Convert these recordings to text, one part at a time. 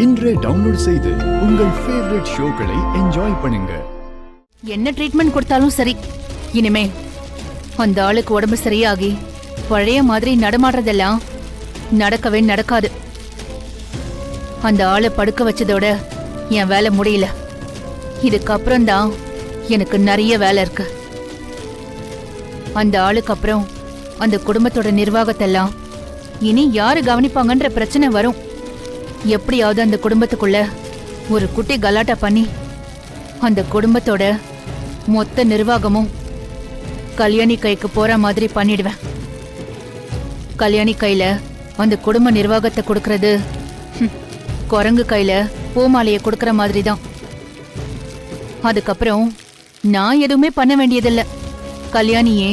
இன்றே டவுன்லோட் செய்து உங்கள் ஃபேவரட் ஷோக்களை என்ஜாய் பண்ணுங்க. என்ன ட்ரீட்மெண்ட் கொடுத்தாலும் சரி, இனிமே அந்த ஆளுக்கு உடம்பு சரியாகி பழைய மாதிரி நடமாடுறதெல்லாம் நடக்கவே நடக்காது. அந்த ஆளை படுக்க வச்சதோட என் வேலை முடியல. இதுக்கப்புறம் தான் எனக்கு நிறைய வேலை இருக்கு. அந்த ஆளுக்கு அப்புறம் அந்த குடும்பத்தோட நிர்வாகத்தெல்லாம் இனி யாரு கவனிப்பாங்கன்ற பிரச்சனை வரும். எப்படியாவது அந்த குடும்பத்துக்குள்ள ஒரு குட்டி கலாட்டா பண்ணி அந்த குடும்பத்தோட மொத்த நிர்வாகமும் கல்யாணி கைக்கு போற மாதிரி பண்ணிடுவேன். கல்யாணி கையில அந்த குடும்ப நிர்வாகத்தை கொடுக்கறது குரங்கு கையில பூமாலையை கொடுக்கற மாதிரி தான். அதுக்கப்புறம் நான் எதுவுமே பண்ண வேண்டியதில்ல. கல்யாணியே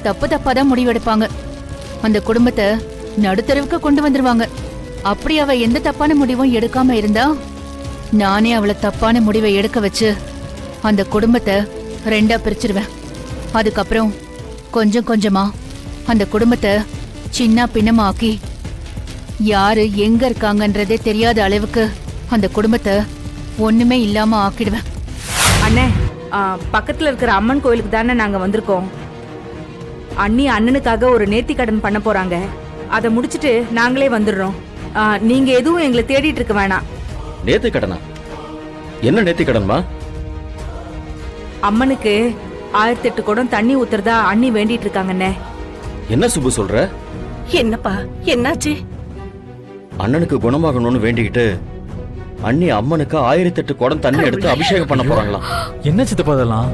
தப்பு தப்பாதான் முடிவெடுப்பாங்க. அந்த குடும்பத்தை நடுத்தரவுக்கு கொண்டு வந்துருவாங்க. அப்படி அவ எந்த தப்பான முடிவும் எடுக்காம இருந்தா நானே அவளை தப்பான முடிவை எடுக்க வச்சு அந்த குடும்பத்தை ரெண்டா பிரிச்சிருவேன். அதுக்கப்புறம் கொஞ்சம் கொஞ்சமா அந்த குடும்பத்தை சின்ன பின்னமாக்கி யாரு எங்க இருக்காங்கன்றதே தெரியாத அளவுக்கு அந்த குடும்பத்தை ஒண்ணுமே இல்லாம ஆக்கிடுவேன். அண்ணே, பக்கத்துல இருக்கிற அம்மன் கோயிலுக்கு தானே நாங்க வந்திருக்கோம். அண்ணி அண்ணனுக்காக ஒரு நேர்த்தி கடன் பண்ண போறாங்க. அதை முடிச்சிட்டு நாங்களே வந்துடுறோம். நீங்க எதுவும் எங்களை தேடிட்டு இருக்க வேணாம். நேர்த்தி கடனா? என்ன நேர்த்தி கடன்மா? அம்மனுக்கு 1008 குடம் தண்ணி ஊத்துறதா அண்ணி வேண்டிட்டு இருக்காங்கண்ணே. என்ன சுப்பு சொல்ற? என்னப்பா, என்னாச்சு? அண்ணனுக்கு குணமாகணும்னு வேண்டிக்கிட்டு அண்ணி அம்மனுக்கு 1008 குடம் தண்ணி எடுத்து அபிஷேகம் பண்ண போறாங்களாம். என்ன சித்தப்பா அதெல்லாம்?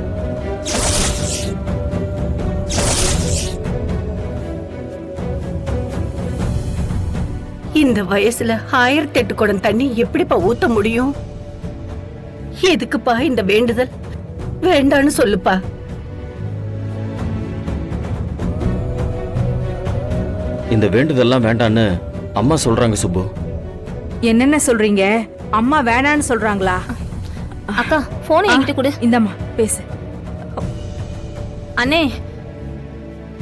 இந்த வயசுல 1008 குடம் தண்ணி எப்படிப்பா ஊத்த முடியும்? எதுக்குப்பா இந்த வேண்டுதல்? வேண்டான்னு சொல்லுப்பா. இந்த வேண்டுதெல்லாம் வேண்டான்னு அம்மா சொல்றாங்க சுப்பு. என்னென்ன சொல்றீங்க? அம்மா வேணான்னு சொல்றாங்களா? அக்கா போன் என்கிட்ட கொடு. இந்தம்மா பேசு. அண்ணே,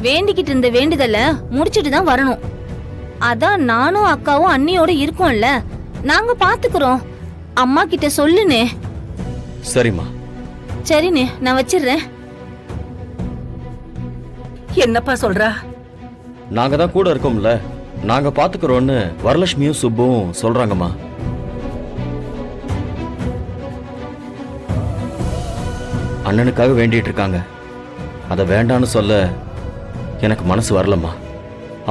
வேண்டிக்கிட்டு இருந்த வேண்டுதல முடிச்சிட்டு தான் வரணும். அதான் நானும் அக்காவும் அண்ணியோட இருக்கோம்ல, நாங்க பாத்துக்கிறோம். அம்மா கிட்ட சொல்லுனே. சரிம்மா. சரிண்ணே, நான் வச்சிடுறேன். என்னப்பா சொல்றா? நாங்க தான் கூட இருக்கோம்ல, நாங்க பாத்துக்கிறோம்னு வரலட்சுமியும் சுப்புவும் சொல்றாங்கம்மா. அண்ணனுக்காக வேண்டிட்டு இருக்காங்க. அதை வேண்டான்னு சொல்ல எனக்கு மனசு வரலம்மா.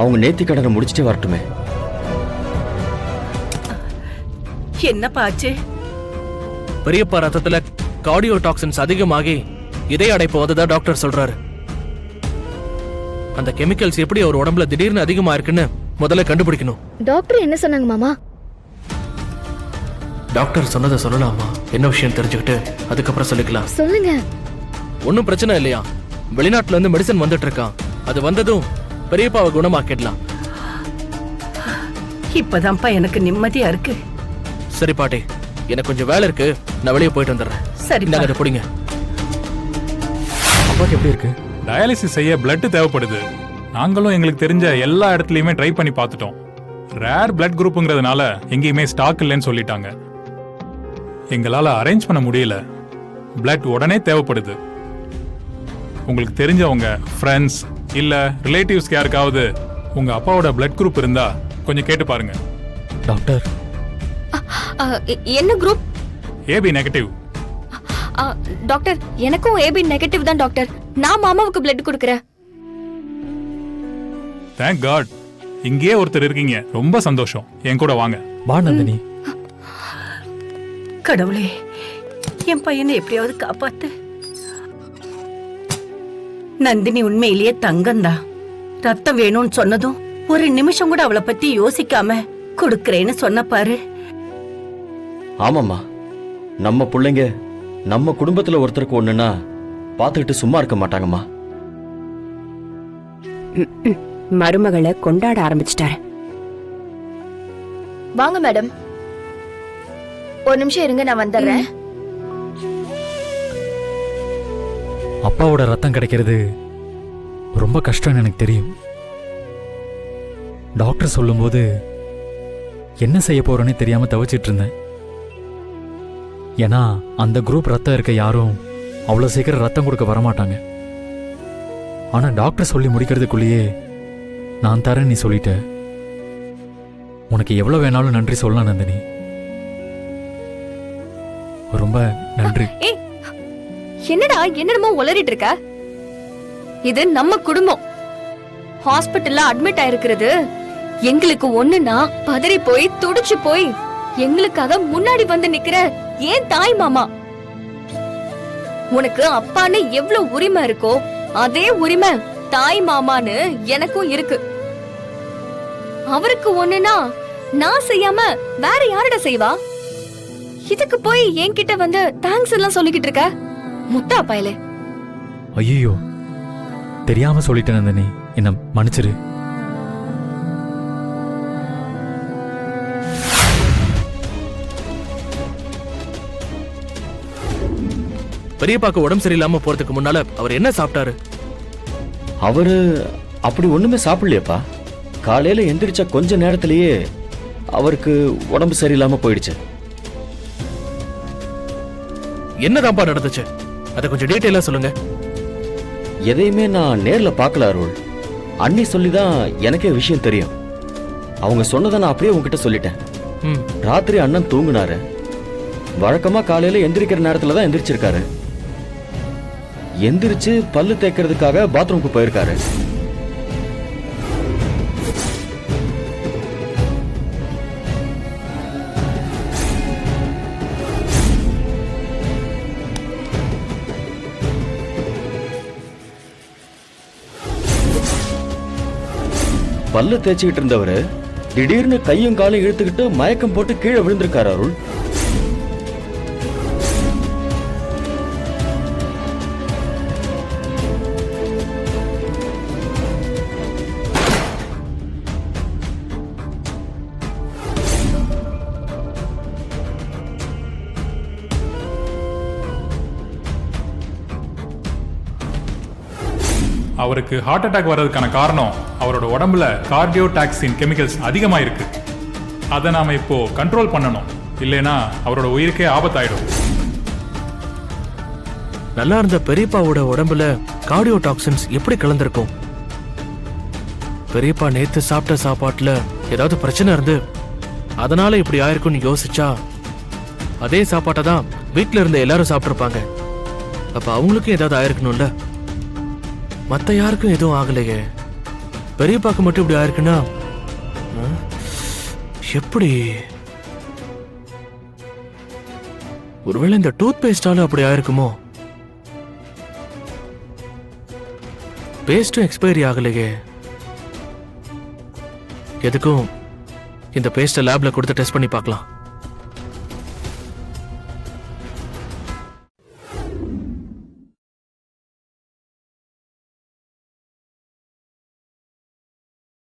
அவங்க நேர்த்தி கடனை முடிச்சுட்டே வரட்டுமே. என்னப்பா ஆச்சு? பெரியப்பா ரத்தத்துல கார்டியோ டாக்சின்ஸ் அதிகமாகி இதய அடைப்பு வந்ததா டாக்டர் சொல்றாரு. அந்த கெமிக்கல்ஸ் எப்படி அவர் உடம்புல திடீர்னு அதிகமா இருக்குன்னு முதல்ல கண்டுபிடிக்கணும். டாக்டர் என்ன சொன்னாங்க மாமா? டாக்டர் சொன்னதை சொல்லலாமா? என்ன விஷயம் தெரிஞ்சுக்கிட்டு அதுக்கப்புறம் சொல்லிக்கலாம். சொல்லுங்க. ஒன்னும் பிரச்சனை இல்லையா? வெளிநாட்டுல இருந்து மெடிசன் வந்துட்டு இருக்கான். அது வந்ததும் பெரியப்பாவை குணமாக்கிடலாம். இப்பதான்ப்பா எனக்கு நிம்மதியா இருக்கு. சரி பாட்டி, எனக்கு கொஞ்சம் வேலை இருக்கு, நான் வெளியே போயிட்டு வந்துடுறேன். சரி, அதை பிடிங்க. அப்பாக்கு எப்படி இருக்கு? டயாலிசிஸ் செய்ய பிளட் தேவைப்படுது. நாங்களும் எங்களுக்கு தெரிஞ்ச எல்லா இடத்துலயுமே ட்ரை பண்ணி பார்த்துட்டோம். ரேர் பிளட் குரூப்புங்கிறதுனால எங்கேயுமே ஸ்டாக் இல்லைன்னு சொல்லிட்டாங்க. எங்களால அரேஞ்ச் பண்ண முடியல. பிளட் உடனே தேவைப்படுது. உங்களுக்கு தெரிஞ்சவங்க, ஃப்ரெண்ட்ஸ் இல்ல ரிலேட்டிவ்ஸ் யாருக்காவது உங்க அப்பாவோட பிளட் குரூப் இருந்தா கொஞ்சம் கேட்டு பாருங்க. டாக்டர், என்ன குரூப்? AB negative. டாக்டர், எனக்கும் ஏபி நெகட்டிவ் தான் டாக்டர். நான் மாமாவுக்கு பிளட் கொடுக்கறேன். தேங்க் காட், இங்கேயே ஒருத்தர் இருக்கீங்க. ரொம்ப சந்தோஷம். என் கூட வாங்க. வா நந்தினி. கடவுளே, என் பையனை எப்படியாவது காப்பாத்து. நந்தினி உண்மையிலேயே தங்கந்தா. ரத்தம் வேணும்னு சொன்னதும் ஒரு நிமிஷம் கூட அவளை பத்தி யோசிக்காம கொடுக்கறேன்னு சொன்ன பாரு. ஆமாம்மா, நம்ம பிள்ளைங்க நம்ம குடும்பத்துல ஒருத்தருக்கு ஒண்ணுன்னா பாத்துக்கிட்டு சும்மா இருக்க மாட்டாங்கம்மா. மருமகளை கொண்டாட ஆரம்பிச்சிட்டாரு. வாங்க மேடம், ஒரு நிமிஷம் இருங்க, நான் வந்துடுறேன். அப்பாவோட ரத்தம் கிடைக்கிறது ரொம்ப கஷ்டம்னு எனக்கு தெரியும். டாக்டர் சொல்லும்போது என்ன செய்ய போறேன்னே தெரியாம தவிச்சிட்டு இருந்தேன். ஏன்னா அந்த குரூப் ரத்தம் இருக்க யாரும் அவ்வளோ சீக்கிரம் ரத்தம் கொடுக்க வரமாட்டாங்க. ஆனா டாக்டர் சொல்லி முடிக்கிறதுக்குள்ளேயே நான் தரேன் நீ சொல்லிட்ட. உனக்கு எவ்வளவு வேணாலும் நன்றி சொல்லலாம் நந்தினி. ரொம்ப நன்றி. ஏய், என்னடா என்னடமோ உளறிட்டு இருக்க? இது நம்ம குடும்பம். ஹாஸ்பிட்டல்ல அட்மிட் ஆயிருக்கிறது எங்களுக்கு ஒண்ணுனா பதறி போய் துடிச்சு போய் எங்களுக்காக முன்னாடி வந்து நிக்கிற ஏன் தாய் மாமா. உனக்கு அப்பான்னு எவ்வளவு உரிமை இருக்கோ அதே உரிமை தாய் மாமான்னு எனக்கும் இருக்கு. அவருக்கு ஒண்ணுனா நான் செய்யாம வேற யாரட செய்வா? இதுக்கு போய் என்கிட்ட வந்து தேங்க்ஸ் எல்லாம் சொல்லிக்கிட்டு இருக்க முட்டா பயலே. ஐயோ, தெரியாம சொல்லிட்டேன் நந்தினி, என்ன மன்னிச்சிரு. பெரியப்பாக்கு உடம்பு சரியில்லாம போறதுக்கு முன்னால அவர் என்ன சாப்பிட்டாரு? அவரு அப்படி ஒண்ணுமே சாப்பிடலையப்பா. காலையில எந்திரிச்ச கொஞ்ச நேரத்திலேயே அவருக்கு உடம்பு சரியில்லாம போயிடுச்சு. என்னதான்ப்பா நடந்துச்சு? அதை கொஞ்சம் டீட்டெயிலா சொல்லுங்க. எதையுமே நான் நேர்ல பார்க்கல அருள். அண்ணி சொல்லிதான் எனக்கே விஷயம் தெரியும். அவங்க சொன்னதை நான் அப்படியே உங்ககிட்ட சொல்லிட்டேன். ராத்திரி அண்ணன் தூங்குனாரு. வழக்கமா காலையில எந்திரிக்கிற நேரத்துல தான் எந்திரிச்சிருக்காரு. எந்திரிச்சு பல்லு தேய்க்கிறதுக்காக பாத்ரூமுக்கு போயிருக்காரு. பல்லு தேய்ச்சிக்கிட்டு இருந்தவரு திடீர்னு கையும் காலையும் இழுத்துக்கிட்டு மயக்கம் போட்டு கீழே விழுந்திருக்காரு அருள். அவருக்கு ஹார்ட் அட்டாக் வர்றதுக்கான காரணம் அவரோட உடம்புல கார்டியோடாக்சின் கெமிக்கல்ஸ் அதிகமா இருக்கு. அதை நாம இப்போ கண்ட்ரோல் பண்ணணும், இல்லைன்னா அவரோட உயிருக்கே ஆபத்தாயிடும். நல்லா இருந்த பெரியப்பாவோட உடம்புல கார்டியோ டாக்ஸின்ஸ் எப்படி கலந்திருக்கும்? பெரியப்பா நேத்து சாப்பிட்ட சாப்பாட்டுல ஏதாவது பிரச்சனை இருந்து அதனால இப்படி ஆயிருக்கும்னு யோசிச்சா அதே சாப்பாட்டை தான் வீட்டுல இருந்த எல்லாரும் சாப்பிட்டுருப்பாங்க. அப்ப அவங்களுக்கும் ஏதாவது ஆயிருக்கணும்ல. மத்த யாருக்கும் எதுவும் ஆகலையே, பெரியப்பாக்கு மட்டும் இப்படி ஆயிருக்குன்னா எப்படி? ஒருவேளை இந்த டூத் பேஸ்டால அப்படி ஆயிருக்குமோ? பேஸ்டும் எக்ஸ்பைரி ஆகலையே. எதுக்கும் இந்த பேஸ்ட லேப்ல கொடுத்து டெஸ்ட் பண்ணி பார்க்கலாம்.